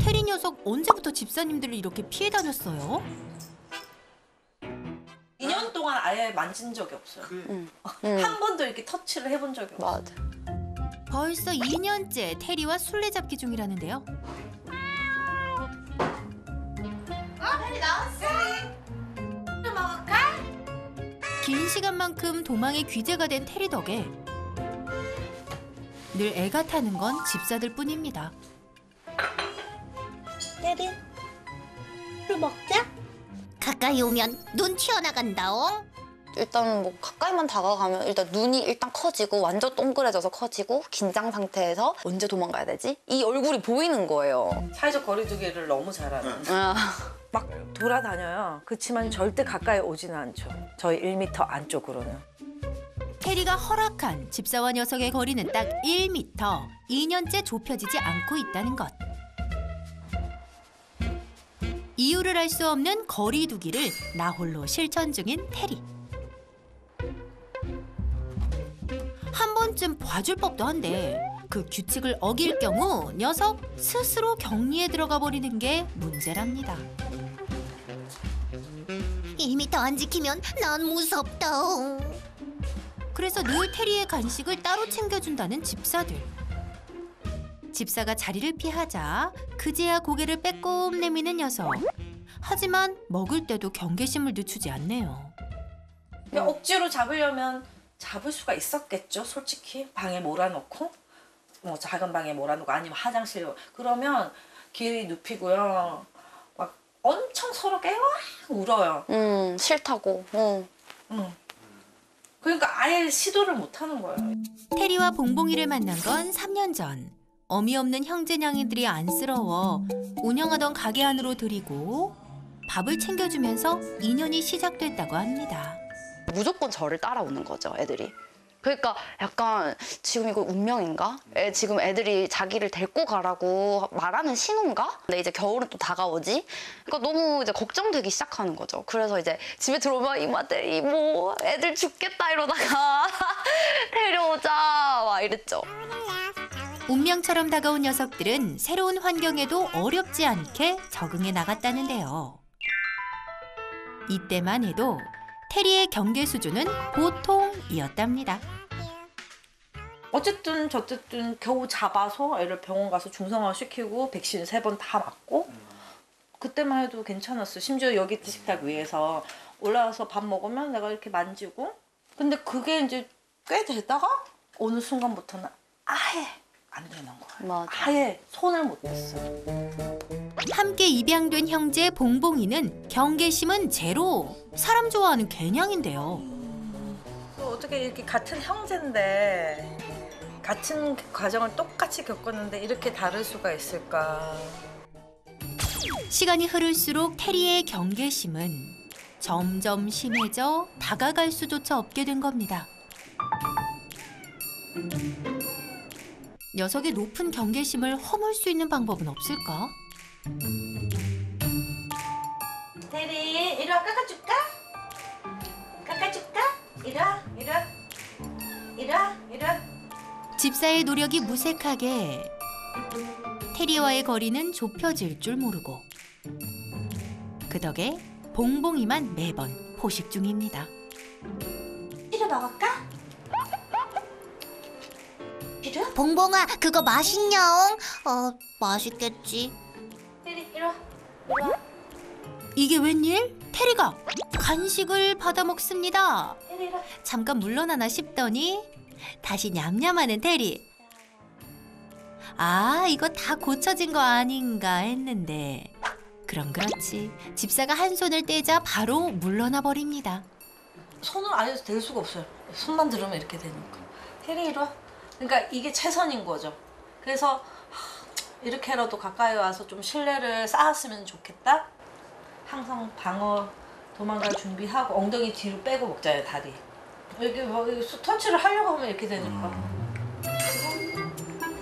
테리 녀석 언제부터 집사님들을 이렇게 피해 다녔어요? 2년 동안 아예 만진 적이 없어요. 한 번도 이렇게 터치를 해본 적이 없어요. 맞아. 벌써 2년째 테리와 술래잡기 중이라는데요. 테리 나왔어. 또 먹을까? 긴 시간만큼 도망의 귀재가 된 테리 덕에 늘 애가 타는 건 집사들 뿐입니다. 테리, 술 먹자. 가까이 오면 눈 튀어나간다옹. 일단 뭐 가까이만 다가가면 일단 눈이 일단 커지고 완전 동그래져서 커지고 긴장 상태에서 언제 도망가야 되지? 이 얼굴이 보이는 거예요. 사회적 거리두기를 너무 잘하는. 아, 막 돌아다녀요. 그렇지만 절대 가까이 오지는 않죠. 저희 1m 안쪽으로는. 테리가 허락한 집사와 녀석의 거리는 딱 1m. 2년째 좁혀지지 않고 있다는 것. 이유를 알 수 없는 거리두기를 나 홀로 실천 중인 테리. 한 번쯤 봐줄 법도 한데 그 규칙을 어길 경우 녀석 스스로 격리에 들어가 버리는 게 문제랍니다. 1m 안 지키면 난 무섭다옹. 그래서 늘 테리의 간식을 따로 챙겨준다는 집사들. 집사가 자리를 피하자 그제야 고개를 빼꼼 내미는 녀석. 하지만 먹을 때도 경계심을 늦추지 않네요. 그냥 억지로 잡으려면 잡을 수가 있었겠죠. 솔직히 방에 몰아놓고 뭐 작은 방에 몰아놓고 아니면 화장실 그러면 귀 눕히고요. 막 엄청 서로 깨와 울어요. 싫다고. 그러니까 아예 시도를 못 하는 거예요. 테리와 봉봉이를 만난 건 3년 전. 어미 없는 형제냥이들이 안쓰러워 운영하던 가게 안으로 들이고 밥을 챙겨주면서 인연이 시작됐다고 합니다. 무조건 저를 따라오는 거죠, 애들이. 그러니까 약간 지금 이거 운명인가? 지금 애들이 자기를 데리고 가라고 말하는 신호인가? 근데 이제 겨울은 또 다가오지? 그러니까 너무 이제 걱정되기 시작하는 거죠. 그래서 이제 집에 들어오면 이마들 이모 애들 죽겠다 이러다가 데려오자 막 이랬죠. 운명처럼 다가온 녀석들은 새로운 환경에도 어렵지 않게 적응해 나갔다는데요. 이때만 해도 테리의 경계 수준은 보통이었답니다. 어쨌든 저쨌든 겨우 잡아서 애를 병원 가서 중성화 시키고 백신 3번 다 맞고 그때만 해도 괜찮았어. 심지어 여기 식탁 위에서 올라와서 밥 먹으면 내가 이렇게 만지고 근데 그게 이제 꽤 되다가 어느 순간부터는 아예 안 되는 거예요. 맞아. 아예 손을 못 댔어요. 함께 입양된 형제 봉봉이는 경계심은 제로. 사람 좋아하는 개냥인데요. 또 어떻게 이렇게 같은 형제인데 같은 과정을 똑같이 겪었는데 이렇게 다를 수가 있을까. 시간이 흐를수록 테리의 경계심은 점점 심해져 다가갈 수조차 없게 된 겁니다. 녀석의 높은 경계심을 허물 수 있는 방법은 없을까? 테리 이리 와 깎아줄까? 깎아줄까? 이리 와 이리 와 이리 와 이리 와. 집사의 노력이 무색하게 테리와의 거리는 좁혀질 줄 모르고 그 덕에 봉봉이만 매번 포식 중입니다. 이리 먹을까? 이리 와. 봉봉아, 그거 맛있냐옹? 맛있겠지. 테리 이리 와 이리 와. 이게 웬일? 테리가 간식을 받아 먹습니다. 테리 이리 와. 잠깐 물러나나 싶더니 다시 냠냠하는 테리. 아, 이거 다 고쳐진 거 아닌가 했는데 그럼 그렇지. 집사가 한 손을 떼자 바로 물러나 버립니다. 손을 아예 댈 수가 없어요. 손만 들으면 이렇게 되니까. 테리 이리 와. 그러니까 이게 최선인 거죠. 그래서 이렇게라도 가까이 와서 좀 신뢰를 쌓았으면 좋겠다. 항상 방어 도망갈 준비하고 엉덩이 뒤로 빼고 먹자요. 다리. 여기 뭐 터치를 하려고 하면 이렇게 되니까.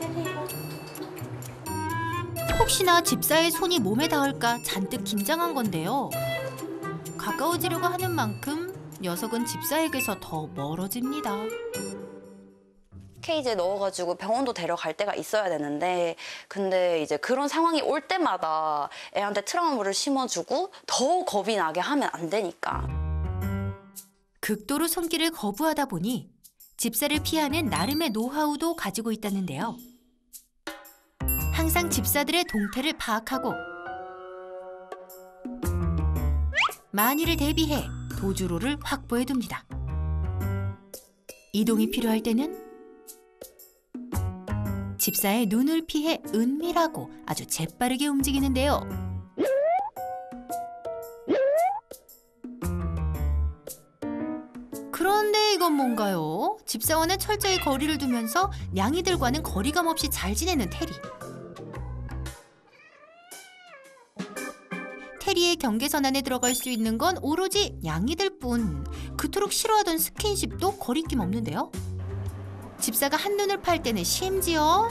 테리 이리 와. 혹시나 집사의 손이 몸에 닿을까 잔뜩 긴장한 건데요. 가까워지려고 하는 만큼 녀석은 집사에게서 더 멀어집니다. 케이지에 넣어가지고 병원도 데려갈 때가 있어야 되는데 근데 이제 그런 상황이 올 때마다 애한테 트라우마를 심어주고 더 겁이 나게 하면 안 되니까. 극도로 손길을 거부하다 보니 집사를 피하는 나름의 노하우도 가지고 있다는데요. 항상 집사들의 동태를 파악하고 만일을 대비해 도주로를 확보해둡니다. 이동이 필요할 때는 집사의 눈을 피해 은밀하고 아주 재빠르게 움직이는데요. 그런데 이건 뭔가요? 집사와는 철저히 거리를 두면서 냥이들과는 거리감 없이 잘 지내는 테리. 테리의 경계선 안에 들어갈 수 있는 건 오로지 냥이들뿐. 그토록 싫어하던 스킨십도 거리낌 없는데요. 집사가 한눈을 팔 때는 심지어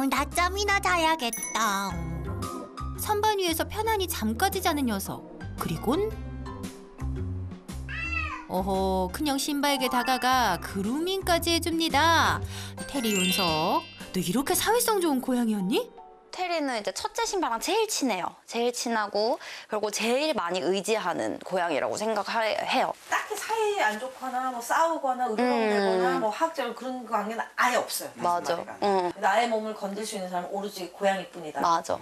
낮잠이나 자야겠다. 선반 위에서 편안히 잠까지 자는 녀석. 그리곤 그냥 신바에게 다가가 그루밍까지 해줍니다. 테리 윤석, 너 이렇게 사회성 좋은 고양이였니? 테리는 이제 첫째 신바랑 제일 친해요. 제일 친하고 그리고 제일 많이 의지하는 고양이라고 생각해요. 딱히 사이 안 좋거나 뭐 싸우거나 으르렁대거나 뭐 화학적 그런 관계는 아예 없어요. 맞아. 나의 몸을 건들 수 있는 사람은 오로지 고양이뿐이다. 맞아.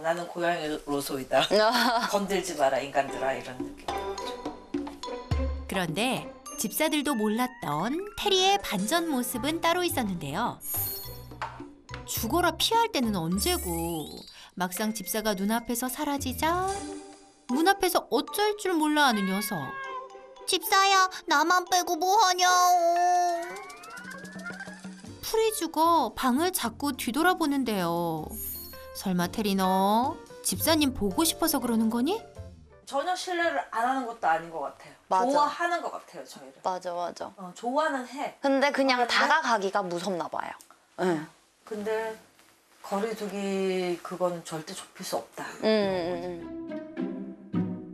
나는 고양이로소이다. 건들지 마라 인간들아 이런 느낌. 그런데 집사들도 몰랐던 테리의 반전 모습은 따로 있었는데요. 죽어라 피할 때는 언제고 막상 집사가 눈앞에서 사라지자 문 앞에서 어쩔 줄 몰라 하는 녀석. 집사야, 나만 빼고 뭐하냐오. 풀이 죽어 방을 자꾸 뒤돌아보는데요. 설마 테리 너 집사님 보고 싶어서 그러는 거니? 전혀 신뢰를 안 하는 것도 아닌 것 같아요. 맞아. 좋아하는 것 같아요 저희를. 맞아. 좋아는 해. 근데 그냥 다가가기가 무섭나 봐요. 응. 근데 거리두기 그건 절대 좁힐 수 없다.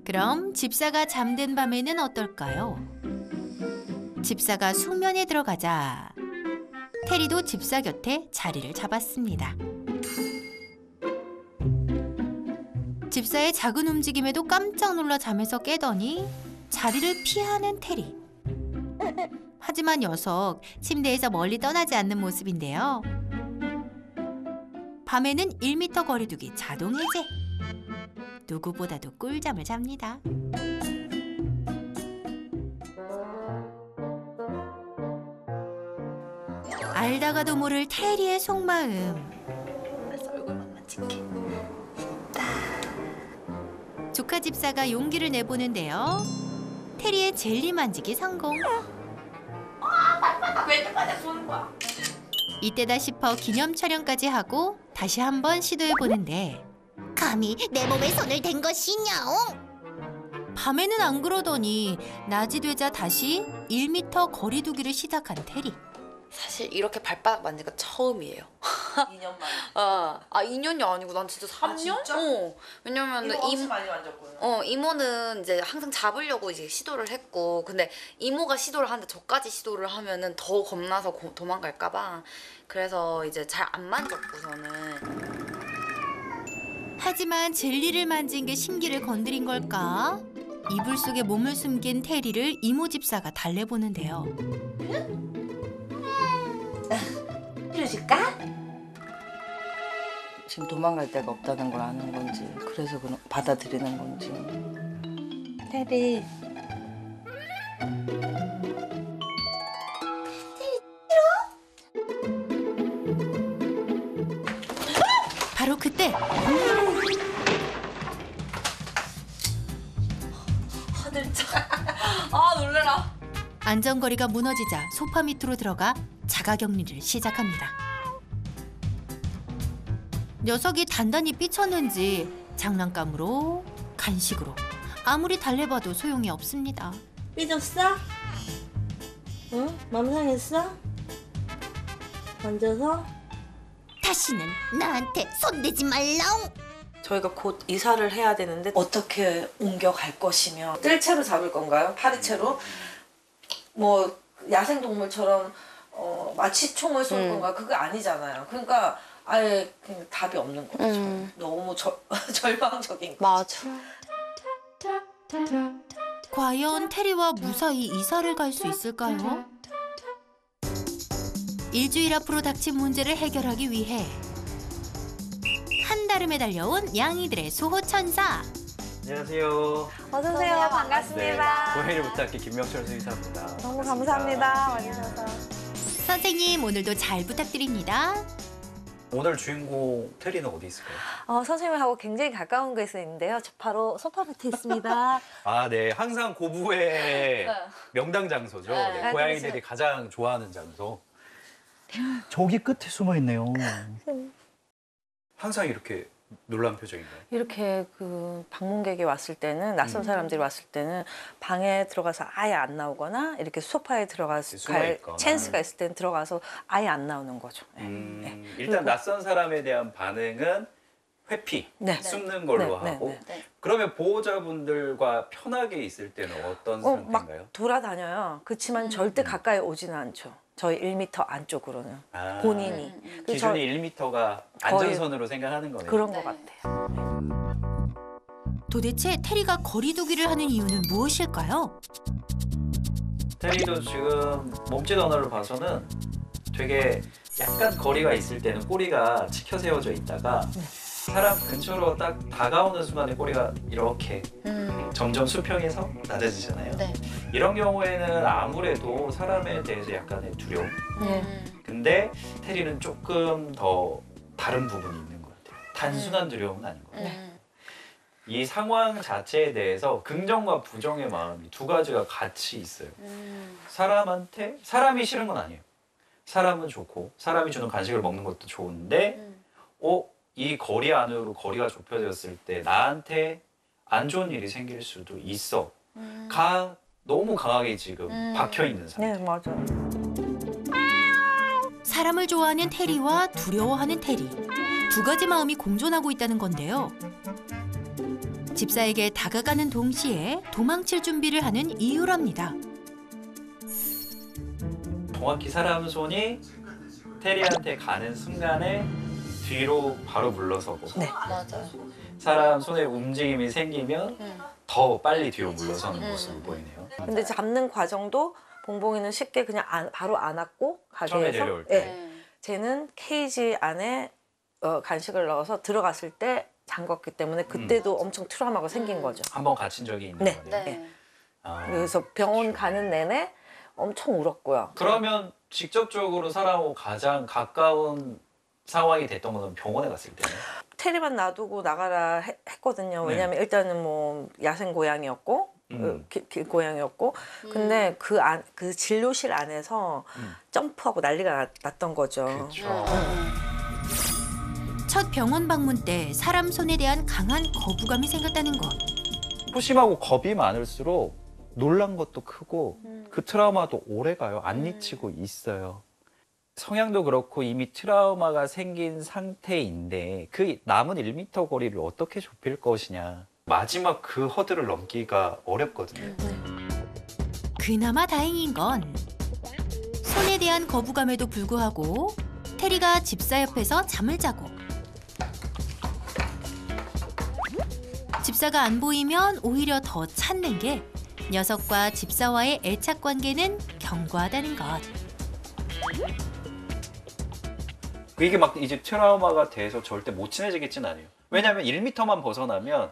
그럼 집사가 잠든 밤에는 어떨까요? 집사가 숙면에 들어가자 테리도 집사 곁에 자리를 잡았습니다. 집사의 작은 움직임에도 깜짝 놀라 잠에서 깨더니 자리를 피하는 테리. 하지만 녀석 침대에서 멀리 떠나지 않는 모습인데요. 밤에는 1m 거리두기 자동 해제. 누구보다도 꿀잠을 잡니다. 알다가도 모를 테리의 속마음. 얼굴만 찍게. 조카 집사가 용기를 내보는데요. 테리의 젤리 만지기 성공. 왜 이렇게 쏘는 거야? 이때다 싶어 기념 촬영까지 하고 다시 한번 시도해보는데 감히 내 몸에 손을 댄 것이냐오. 밤에는 안 그러더니 낮이 되자 다시 1m 거리두기를 시작한 테리. 사실 이렇게 발바닥 만진 거 처음이에요. 2년 만에. 아 2년이 아니고 난 진짜 3년? 진짜? 왜냐면 이거 엄청 많이 만졌고요. 이모는 이제 항상 잡으려고 이제 시도를 했고 근데 이모가 시도를 하는데 저까지 시도를 하면은 더 겁나서 도망갈까봐 그래서 이제 잘 안 만졌고서는. 하지만 젤리를 만진 게 심기를 건드린 걸까? 이불 속에 몸을 숨긴 테리를 이모 집사가 달래보는데요. 필요줄까? 지금 도망갈 데가 없다는 걸 아는 건지 그래서 받아들이는 건지. 테리. 바로 그때 하늘짝. 아 놀래라. 안전거리가 무너지자 소파 밑으로 들어가 자가격리를 시작합니다. 녀석이 단단히 삐쳤는지 장난감으로 간식으로 아무리 달래봐도 소용이 없습니다. 삐졌어? 응? 맘 상했어? 만져서? 다시는 나한테 손대지 말라오. 저희가 곧 이사를 해야 되는데 어떻게 옮겨갈 것이며 뜰채로 잡을 건가요? 파리채로? 뭐 야생동물처럼 마치 총을 쏠 건가 그게 아니잖아요. 그러니까 아예 그냥 답이 없는 거죠. 너무 절망적인 거죠. 맞아. 과연 테리와 무사히 이사를 갈 수 있을까요? 일주일 앞으로 닥친 문제를 해결하기 위해 한달음에 달려온 양이들의 수호천사. 안녕하세요. 어서 오세요. 반갑습니다. 고해를 부탁해 김명철 수의사입니다. 너무 반갑습니다. 감사합니다. 와주셔서. 선생님 오늘도 잘 부탁드립니다. 오늘 주인공 테리는 어디 있을까요? 선생님하고 굉장히 가까운 곳에 있는데요. 저 바로 소파 밑에 있습니다. 아, 네. 항상 고부의 명당 장소죠. 네, 네, 고양이들이 가장 좋아하는 장소. 저기 끝에 숨어 있네요. 항상 이렇게 놀란 표정인가요? 이렇게 그 방문객이 왔을 때는 낯선 사람들이 왔을 때는 방에 들어가서 아예 안 나오거나 이렇게 소파에 들어가서 숨어 갈 있거나. 찬스가 있을 때는 들어가서 아예 안 나오는 거죠. 일단 낯선 사람에 대한 반응은 회피, 네. 숨는 걸로 네, 하고. 네, 그러면 보호자분들과 편하게 있을 때는 어떤 막 상태인가요? 돌아다녀요. 그렇지만 절대 가까이 오지는 않죠. 저희 1m 안쪽으로는 아, 본인이 그래서 기준이 1m가 안전선으로 생각하는 거네요. 그런 것 같아요. 도대체 테리가 거리두기를 하는 이유는 무엇일까요? 테리도 지금 몸짓 언어를 봐서는 되게 약간 거리가 있을 때는 꼬리가 치켜 세워져 있다가 사람 근처로 딱 다가오는 순간에 꼬리가 이렇게 점점 수평해서 낮아지잖아요. 네. 이런 경우에는 아무래도 사람에 대해서 약간의 두려움. 근데 테리는 조금 더 다른 부분이 있는 것 같아요. 단순한 두려움은 아닌 것 같아요. 이 상황 자체에 대해서 긍정과 부정의 마음이 두 가지가 같이 있어요. 사람한테 사람이 싫은 건 아니에요. 사람은 좋고 사람이 주는 간식을 먹는 것도 좋은데 이 거리 안으로 거리가 좁혀졌을 때 나한테 안 좋은 일이 생길 수도 있어. 너무 강하게 지금 박혀 있는 상태. 네, 맞아요. 사람을 좋아하는 테리와 두려워하는 테리. 두 가지 마음이 공존하고 있다는 건데요. 집사에게 다가가는 동시에 도망칠 준비를 하는 이유랍니다. 정확히 사람 손이 테리한테 가는 순간에 뒤로 바로 물러서고 맞아요. 사람 손에 움직임이 생기면 더 빨리 뒤로 물러서는 모습을 보이네요. 근데 잡는 과정도 봉봉이는 쉽게 그냥 바로 안았고 가게 처음에 해서 내려올 때. 네. 쟤는 케이지 안에 간식을 넣어서 들어갔을 때 잠궜기 때문에 그때도 엄청 트라우마가 생긴 거죠. 한번 갇힌 적이 있는 네. 거네요. 네. 아, 그래서 병원 가는 내내 엄청 울었고요. 그러면 직접적으로 사람하고 가장 가까운 상황이 됐던 거는 병원에 갔을 때는? 테리만 놔두고 나가라 했거든요. 네. 왜냐면 일단은 뭐 야생 고양이였고 길고양이였고 근데 그 진료실 안에서 점프하고 난리가 났던 거죠. 그렇죠. 첫 병원 방문 때 사람 손에 대한 강한 거부감이 생겼다는 것. 소심하고 겁이 많을수록 놀란 것도 크고 그 트라우마도 오래 가요. 안 잊히고 있어요. 성향도 그렇고 이미 트라우마가 생긴 상태인데 그 남은 1m 거리를 어떻게 좁힐 것이냐. 마지막 그 허들을 넘기가 어렵거든요. 그나마 다행인 건 손에 대한 거부감에도 불구하고 테리가 집사 옆에서 잠을 자고 집사가 안 보이면 오히려 더 찾는 게 녀석과 집사와의 애착 관계는 견고하다는 것. 이게 막 이제 트라우마가 돼서 절대 못 친해지겠진 않아요. 왜냐하면 1m만 벗어나면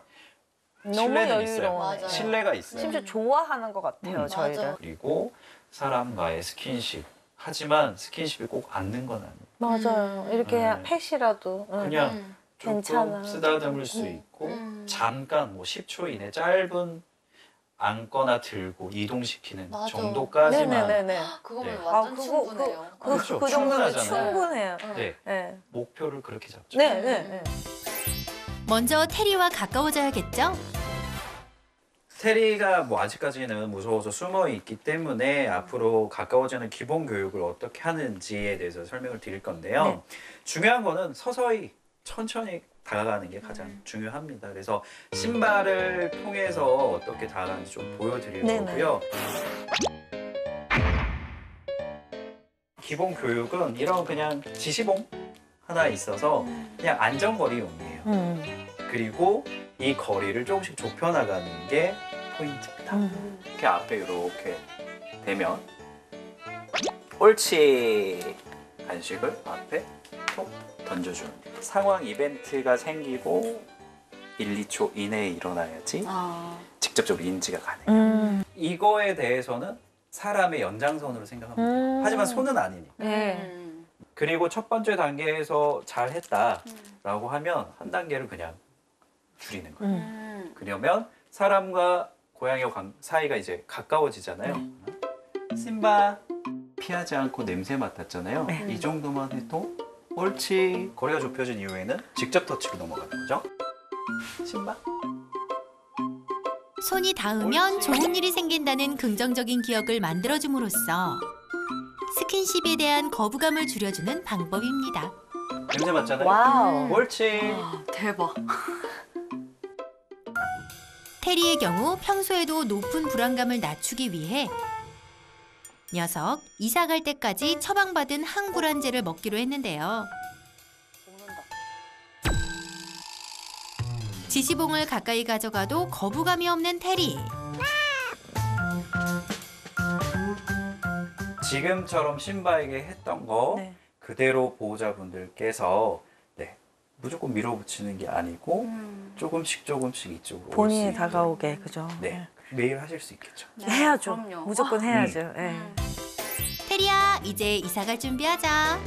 너무 신뢰는 있어요. 여유로워요. 맞아요. 신뢰가 있어요. 심지어 좋아하는 것 같아요, 저희를. 맞아. 그리고 사람과의 스킨십. 하지만 스킨십이 꼭 앉는 건 아니에요. 맞아요. 이렇게 네. 펫이라도. 그냥 조금 괜찮아. 쓰다듬을 수 있고 잠깐 뭐 10초 이내 짧은 안거나 들고 이동시키는 맞아. 정도까지만 네네네네. 그거면 네. 완전 충분해요. 그렇죠. 그 정도면 충분하잖아요. 충분해요. 네, 네. 목표를 그렇게 잡죠. 네, 네, 네. 먼저 테리와 가까워져야겠죠? 테리가 뭐 아직까지는 무서워서 숨어 있기 때문에 앞으로 가까워지는 기본 교육을 어떻게 하는지에 대해서 설명을 드릴 건데요. 네. 중요한 거는 서서히 천천히 다가가는 게 가장 중요합니다. 그래서 신발을 통해서 어떻게 다가가는지 좀 보여드릴 네네. 거고요. 기본 교육은 이런 그냥 지시봉 하나 있어서 그냥 안전거리용이에요. 그리고 이 거리를 조금씩 좁혀나가는 게 포인트입니다. 이렇게 앞에 이렇게 대면 옳지 간식을 앞에 톡 던져주는 상황 이벤트가 생기고 1, 2초 이내에 일어나야지 직접적으로 인지가 가능해요. 이거에 대해서는 사람의 연장선으로 생각합니다. 하지만 손은 아니니까. 네. 그리고 첫 번째 단계에서 잘했다라고 하면 한 단계를 그냥 줄이는 거예요. 그러면 사람과 고양이와 사이가 이제 가까워지잖아요. 심바 피하지 않고 냄새 맡았잖아요. 이 정도만 해도 옳지. 거리가 좁혀진 이후에는 직접 터치로 넘어가는 거죠. 심바. 손이 닿으면 좋은 일이 생긴다는 긍정적인 기억을 만들어줌으로써 스킨십에 대한 거부감을 줄여주는 방법입니다. 냄새 맡잖아요. 와우. 옳지. 대박. 테리의 경우 평소에도 높은 불안감을 낮추기 위해 녀석 이사 갈 때까지 처방받은 항불안제를 먹기로 했는데요. 지시봉을 가까이 가져가도 거부감이 없는 테리. 지금처럼 신바에게 했던 거 네. 그대로 보호자분들께서 무조건 밀어붙이는 게 아니고 조금씩 이쪽으로 본인이 올 수 다가오게, 그죠? 네, 매일 하실 수 있겠죠. 해야죠. 그럼요. 무조건 해야죠. 네. 테리야, 이제 이사 갈 준비하자.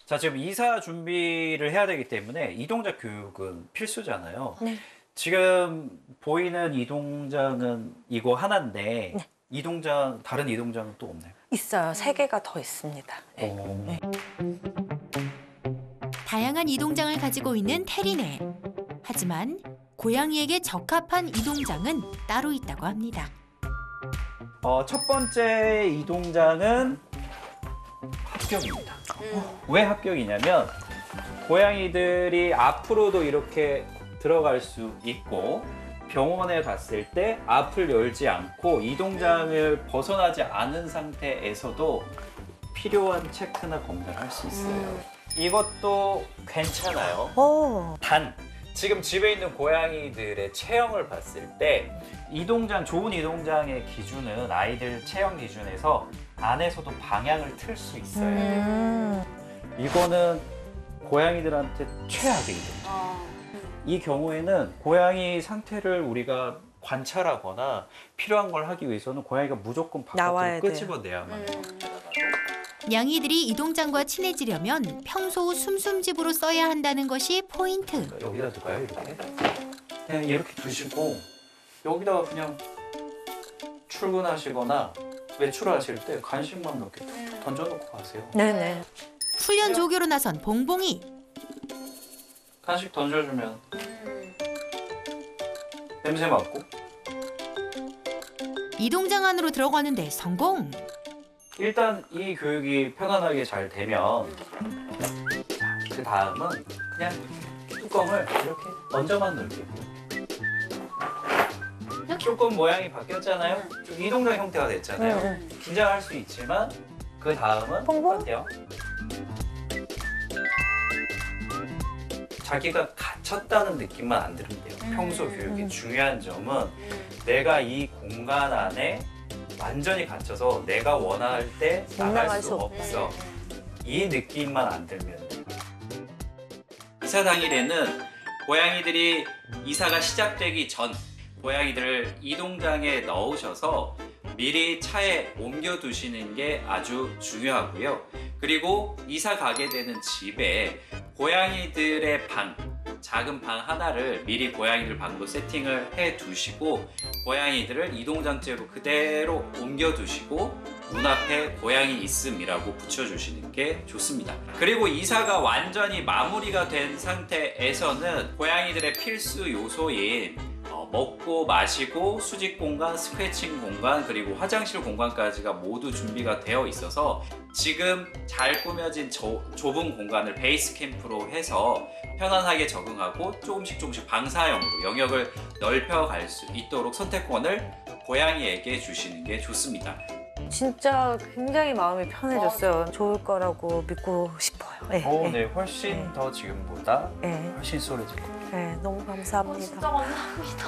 자, 지금 이사 준비를 해야 되기 때문에 이동작 교육은 필수잖아요. 네. 지금 보이는 이동장은 이거 하나인데 네. 다른 이동장은 또 없나요? 있어요. 3개가 더 있습니다. 네. 네. 다양한 이동장을 가지고 있는 테리네. 하지만 고양이에게 적합한 이동장은 따로 있다고 합니다. 첫 번째 이동장은 합격입니다. 왜 합격이냐면 고양이들이 앞으로도 이렇게 들어갈 수 있고 병원에 갔을 때 앞을 열지 않고 이동장을 벗어나지 않은 상태에서도 필요한 체크나 검사를 할 수 있어요. 이것도 괜찮아요. 오. 단 지금 집에 있는 고양이들의 체형을 봤을 때 좋은 이동장의 기준은 아이들 체형 기준에서 안에서도 방향을 틀 수 있어요. 이거는 고양이들한테 최악이거든요. 이 경우에는 고양이 상태를 우리가 관찰하거나 필요한 걸 하기 위해서는 고양이가 무조건 나와야 바깥으로 돼요. 끄집어내야만 해요. 냥이들이 이동장과 친해지려면 평소 숨숨집으로 써야 한다는 것이 포인트. 여기다 둘까요? 이렇게? 그냥 이렇게 두시고 여기다가 그냥 출근하시거나 외출하실 때 간식만 이렇게 던져놓고 가세요. 네네. 훈련 조교로 나선 봉봉이. 간식 던져주면 냄새 맡고 이동장 안으로 들어가는데 성공. 일단 이 교육이 편안하게 잘 되면 그 다음은 그냥 뚜껑을 이렇게 얹어만 놓을게요. 조금 모양이 바뀌었잖아요. 좀 이동장 형태가 됐잖아요. 긴장할 수 있지만 그 다음은 똑같아요. 자기가 갇혔다는 느낌만 안 들으면 돼요. 평소 교육의 중요한 점은 내가 이 공간 안에 완전히 갇혀서 내가 원할 때 나갈 수 없어. 이 느낌만 안 들면 돼요. 이사 당일에는 고양이들이 이사가 시작되기 전 고양이들을 이동장에 넣으셔서 미리 차에 옮겨두시는 게 아주 중요하고요. 그리고 이사 가게 되는 집에 고양이들의 방, 작은 방 하나를 미리 고양이들 방도 세팅을 해 두시고 고양이들을 이동장째로 그대로 옮겨두시고 문 앞에 고양이 있음이라고 붙여주시는 게 좋습니다. 그리고 이사가 완전히 마무리가 된 상태에서는 고양이들의 필수 요소인 먹고 마시고 수직 공간, 스크래칭 공간, 그리고 화장실 공간까지가 모두 준비가 되어 있어서 지금 잘 꾸며진 좁은 공간을 베이스 캠프로 해서 편안하게 적응하고 조금씩 방사형으로 영역을 넓혀갈 수 있도록 선택권을 고양이에게 주시는 게 좋습니다. 진짜 굉장히 마음이 편해졌어요. 좋을 거라고 믿고 싶어요. 네, 네, 훨씬 더 지금보다 네, 훨씬 소리지고. 네, 너무 감사합니다. 진짜 감사합니다.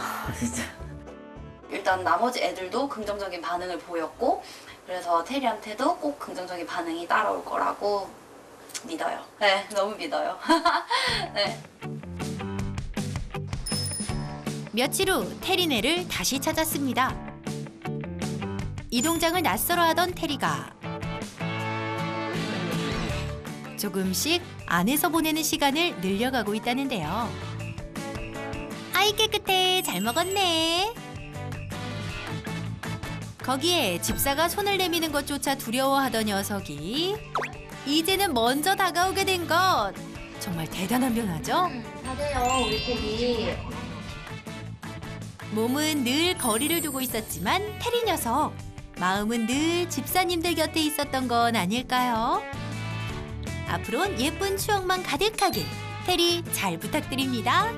일단 나머지 애들도 긍정적인 반응을 보였고 그래서 테리한테도 꼭 긍정적인 반응이 따라올 거라고 믿어요. 네, 너무 믿어요. 네. 며칠 후 테리네를 다시 찾았습니다. 이동장을 낯설어 하던 테리가 조금씩 안에서 보내는 시간을 늘려가고 있다는데요. 아이 깨끗해, 잘 먹었네. 거기에 집사가 손을 내미는 것조차 두려워하던 녀석이 이제는 먼저 다가오게 된 것. 정말 대단한 변화죠? 잘해요, 우리 테리. 몸은 늘 거리를 두고 있었지만 테리 녀석, 마음은 늘 집사님들 곁에 있었던 건 아닐까요? 앞으로는 예쁜 추억만 가득하길 테리 잘 부탁드립니다.